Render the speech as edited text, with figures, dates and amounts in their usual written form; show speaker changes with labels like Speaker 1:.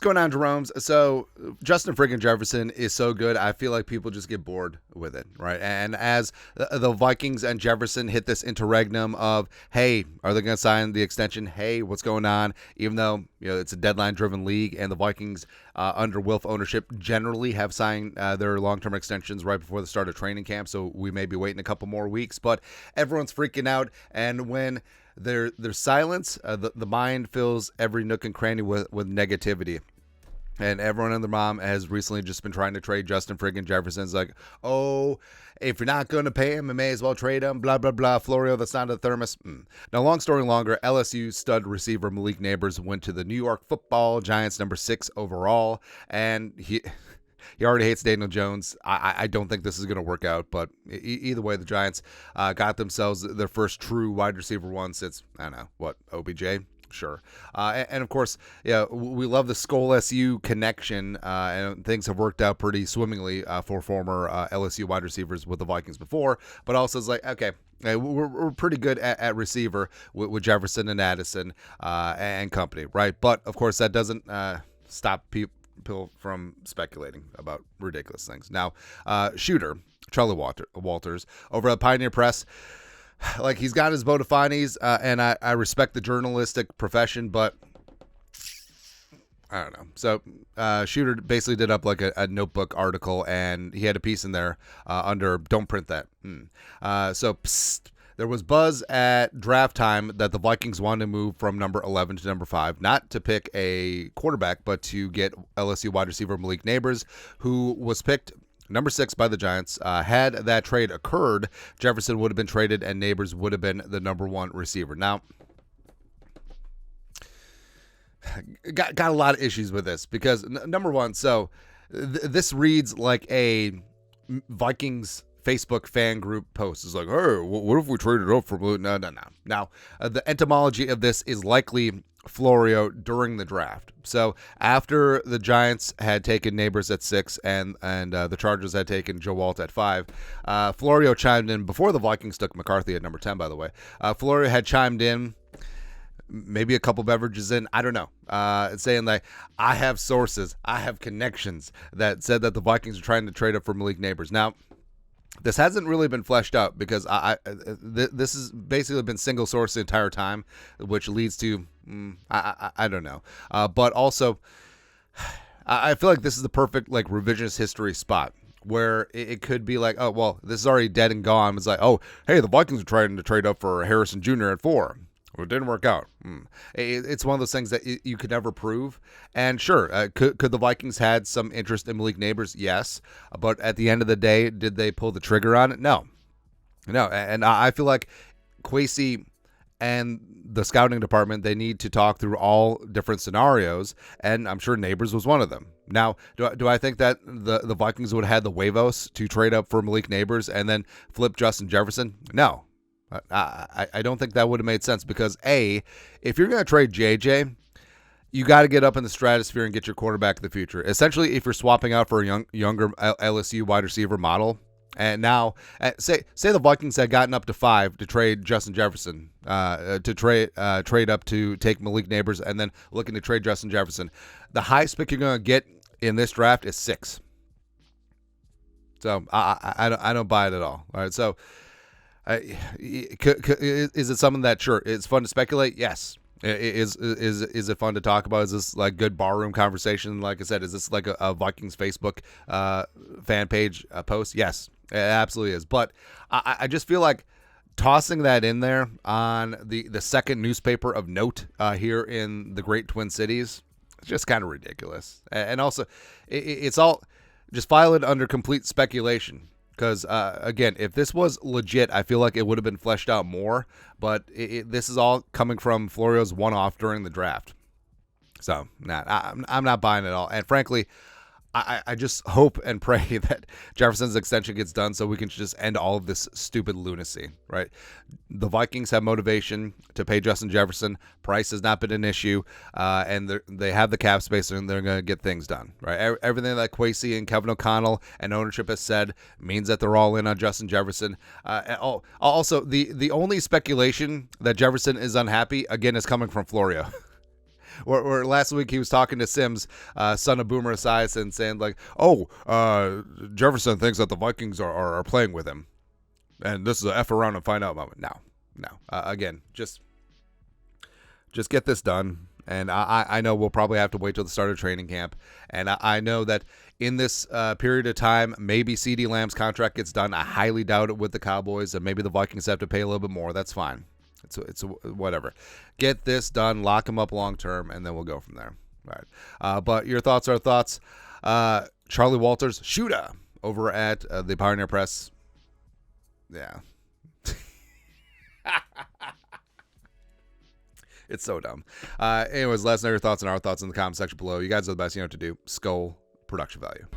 Speaker 1: going on, Jerome's? So Justin friggin' Jefferson is so good, I feel like people just get bored with it, right? And as the Vikings and Jefferson hit this interregnum of, hey, are they going to sign the extension? Hey, what's going on? Even though it's a deadline-driven league, and the Vikings under Wilf ownership generally have signed their long-term extensions right before the start of training camp, so we may be waiting a couple more weeks. But everyone's freaking out, and when there's silence, the mind fills every nook and cranny with negativity. And everyone and their mom has recently just been trying to trade Justin friggin' Jefferson. It's like, oh, if you're not going to pay him, you may as well trade him, blah, blah, blah. Florio, that's not a thermos. Now, long story longer, LSU stud receiver Malik Nabers went to the New York Football Giants, number 6 overall, and he already hates Daniel Jones. I don't think this is going to work out, but either way, the Giants got themselves their first true wide receiver one since, I don't know, OBJ? Sure. And of course, we love the Skol SU connection, and things have worked out pretty swimmingly for former LSU wide receivers with the Vikings before, but also it's like, okay, we're pretty good at receiver with Jefferson and Addison and company, right? But of course, that doesn't stop people from speculating about ridiculous things. Now, shooter Charly Walters over at Pioneer Press, like, he's got his bona fides, and I respect the journalistic profession, but I don't know. So Shooter basically did up like a notebook article, and he had a piece in there under "Don't print that." There was buzz at draft time that the Vikings wanted to move from number 11 to number 5, not to pick a quarterback, but to get LSU wide receiver Malik Nabers, who was picked number 6 by the Giants. Had that trade occurred, Jefferson would have been traded and Nabers would have been the number 1 receiver. Now, got a lot of issues with this because, number one, so this reads like a Vikings Facebook fan group post. It's like, hey, what if we traded up for Blue? No. Now, the etymology of this is likely Florio during the draft. So after the Giants had taken Nabers at 6 and the Chargers had taken Joe Alt at 5, Florio chimed in before the Vikings took McCarthy at number 10, by the way. Florio had chimed in maybe a couple beverages in, I don't know, saying like, I have sources, I have connections that said that the Vikings are trying to trade up for Malik Nabers. Now, this hasn't really been fleshed out because this has basically been single source the entire time, which leads to, I don't know. But also, I feel like this is the perfect like revisionist history spot where it could be like, oh, well, this is already dead and gone. It's like, oh, hey, the Vikings are trying to trade up for Harrison Jr. at 4. Well, it didn't work out. It's one of those things that you could never prove. And sure, could the Vikings had some interest in Malik Nabers? Yes. But at the end of the day, did they pull the trigger on it? No. And I feel like Kwesi and the scouting department, they need to talk through all different scenarios, and I'm sure Nabers was one of them. Now, do I think that the Vikings would have had the huevos to trade up for Malik Nabers and then flip Justin Jefferson? No. I don't think that would have made sense because, A, if you're going to trade JJ, you got to get up in the stratosphere and get your quarterback of the future. Essentially, if you're swapping out for a younger LSU wide receiver model, and now, say the Vikings had gotten up to 5 to trade Justin Jefferson, to trade up to take Malik Nabers, and then looking to trade Justin Jefferson, the highest pick you're going to get in this draft is 6. So I don't buy it at all. All right, so. Is it something that, sure, it's fun to speculate? Yes. Is it fun to talk about? Is this like good barroom conversation? Like I said, is this like a Vikings Facebook fan page post? Yes, it absolutely is. But I just feel like tossing that in there on the second newspaper of note here in the great Twin Cities, it's just kind of ridiculous. And also, it's all just file it under complete speculation. Because, again, if this was legit, I feel like it would have been fleshed out more. But this is all coming from Florio's one-off during the draft. So, I'm not buying it at all. And frankly, I just hope and pray that Jefferson's extension gets done so we can just end all of this stupid lunacy, right? The Vikings have motivation to pay Justin Jefferson. Price has not been an issue, and they have the cap space, and they're going to get things done, right? Everything that Kwesi and Kevin O'Connell and ownership has said means that they're all in on Justin Jefferson. Also, the only speculation that Jefferson is unhappy, again, is coming from Florio. Or last week he was talking to Sims, son of Boomer Esiason, saying like, "Oh, Jefferson thinks that the Vikings are playing with him, and this is a F around and find out moment." No. Again, just get this done. And I know we'll probably have to wait till the start of training camp. And I know that in this period of time, maybe CeeDee Lamb's contract gets done. I highly doubt it with the Cowboys, and maybe the Vikings have to pay a little bit more. That's fine. It's whatever. Get this done, lock him up long term, and then we'll go from there. All right. But your thoughts are thoughts. Charlie Walters, shooter over at the Pioneer Press. Yeah. It's so dumb. Anyways, let us know your thoughts and our thoughts in the comment section below. You guys are the best. You know what to do. Skull production value.